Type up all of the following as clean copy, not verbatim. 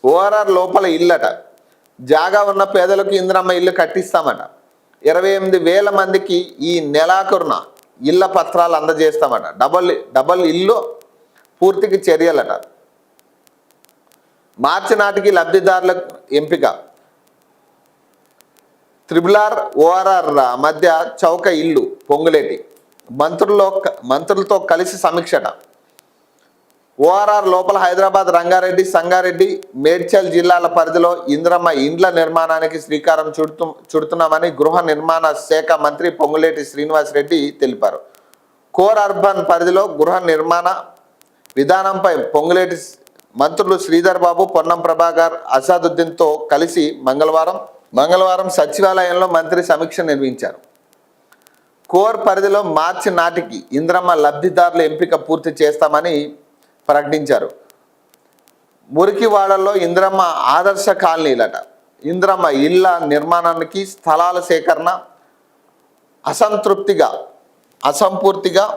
ORR లోపల ఇల్లట. జాగా ఉన్న పేదలకు ఇందిరమ్మ ఇల్లు కట్టిస్తామట. 28,000 మందికి ఈ నెలాఖరున ఇళ్ల పత్రాలు అందజేస్తామట. డబల్ ఇల్లు పూర్తికి చర్యలట. మార్చి నాటికి లబ్ధిదారుల ఎంపిక. త్రిబులార్ ఓఆర్ఆర్ మధ్య చౌక ఇల్లు పొంగులేటి. మంత్రులతో కలిసి సమీక్షట. ఓఆర్ఆర్ లోపల హైదరాబాద్, రంగారెడ్డి, సంగారెడ్డి, మేడ్చల్ జిల్లాల పరిధిలో ఇందిరమ్మ ఇండ్ల నిర్మాణానికి శ్రీకారం చుడుతున్నామని గృహ నిర్మాణ శాఖ మంత్రి పొంగులేటి శ్రీనివాసరెడ్డి తెలిపారు. కోర్ అర్బన్ పరిధిలో గృహ నిర్మాణ విధానంపై పొంగులేటి మంత్రులు శ్రీధర్ బాబు, పొన్నం ప్రభాకర్, అసాదుద్దీన్తో కలిసి మంగళవారం సచివాలయంలో మంత్రి సమీక్ష నిర్వహించారు. కోర్ పరిధిలో మార్చి నాటికి ఇందిరమ్మ లబ్ధిదారుల ఎంపిక పూర్తి చేస్తామని ప్రకటించారు. మురికివాడల్లో ఇందిరమ్మ ఆదర్శ కాలనీలట. ఇందిరమ్మ ఇళ్ల నిర్మాణానికి స్థలాల సేకరణ అసంపూర్తిగా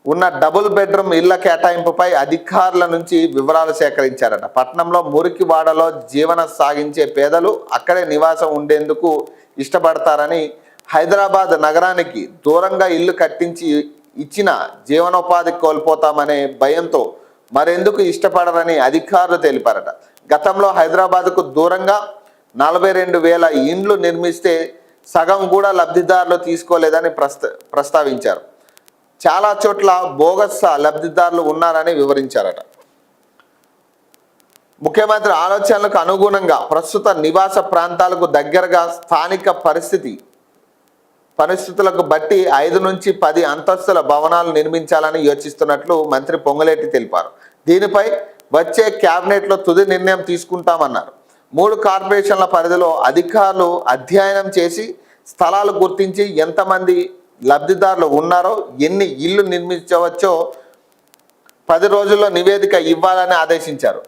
ఉన్న డబుల్ బెడ్రూమ్ ఇళ్ల కేటాయింపుపై అధికారుల నుంచి వివరాలు సేకరించారట. పట్టణంలో మురికివాడలో జీవన సాగించే పేదలు అక్కడే నివాసం ఉండేందుకు ఇష్టపడతారని, హైదరాబాద్ నగరానికి దూరంగా ఇల్లు కట్టించి ఇచ్చిన జీవనోపాధి కోల్పోతామనే భయంతో మరెందుకు ఇష్టపడరని అధికారులు తెలిపారట. గతంలో హైదరాబాద్కు దూరంగా 42,000 ఇండ్లు నిర్మిస్తే సగం కూడా లబ్ధిదారులు తీసుకోలేదని ప్రస్తావించారు. చాలా చోట్ల బోగస్ లబ్ధిదారులు ఉన్నారని వివరించారట. ముఖ్యమంత్రి ఆలోచనలకు అనుగుణంగా ప్రస్తుత నివాస ప్రాంతాలకు దగ్గరగా స్థానిక పరిస్థితులకు బట్టి 5 నుంచి 10 అంతస్తుల భవనాలు నిర్మించాలని యోచిస్తున్నట్లు మంత్రి పొంగులేటి తెలిపారు. దీనిపై వచ్చే క్యాబినెట్లో తుది నిర్ణయం తీసుకుంటామన్నారు. 3 కార్పొరేషన్ల పరిధిలో అధికారులు అధ్యయనం చేసి స్థలాలు గుర్తించి ఎంతమంది లబ్ధిదారులు ఉన్నారో, ఎన్ని ఇళ్లు నిర్మించవచ్చో 10 రోజుల్లో నివేదిక ఇవ్వాలని ఆదేశించారు.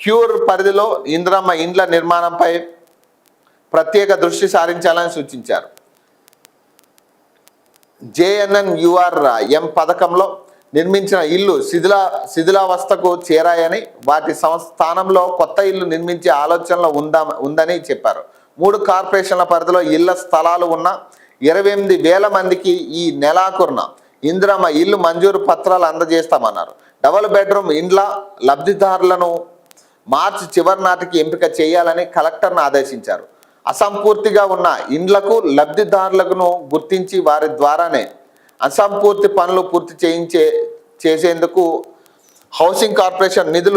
క్యూర్ పరిధిలో ఇందిరమ్మ ఇండ్ల నిర్మాణంపై ప్రత్యేక దృష్టి సారించాలని సూచించారు. JNNURM పథకంలో నిర్మించిన ఇల్లు శిథిలావస్థకు చేరాయని, వాటి స్థానంలో కొత్త ఇల్లు నిర్మించే ఆలోచనలో ఉందని చెప్పారు. 3 కార్పొరేషన్ల పరిధిలో ఇళ్ల స్థలాలు ఉన్న 28,000 మందికి ఈ నెలాఖరున ఇందిరమ్మ ఇల్లు మంజూరు పత్రాలు అందజేస్తామన్నారు. డబుల్ బెడ్రూమ్ ఇండ్ల లబ్ధిదారులను మార్చి చివరి నాటికి ఎంపిక చేయాలని కలెక్టర్ను ఆదేశించారు. అసంపూర్తిగా ఉన్న ఇండ్లకు లబ్ధిదారులను గుర్తించి వారి ద్వారానే అసంపూర్తి పనులు పూర్తి చేసేందుకు హౌసింగ్ కార్పొరేషన్ నిధులు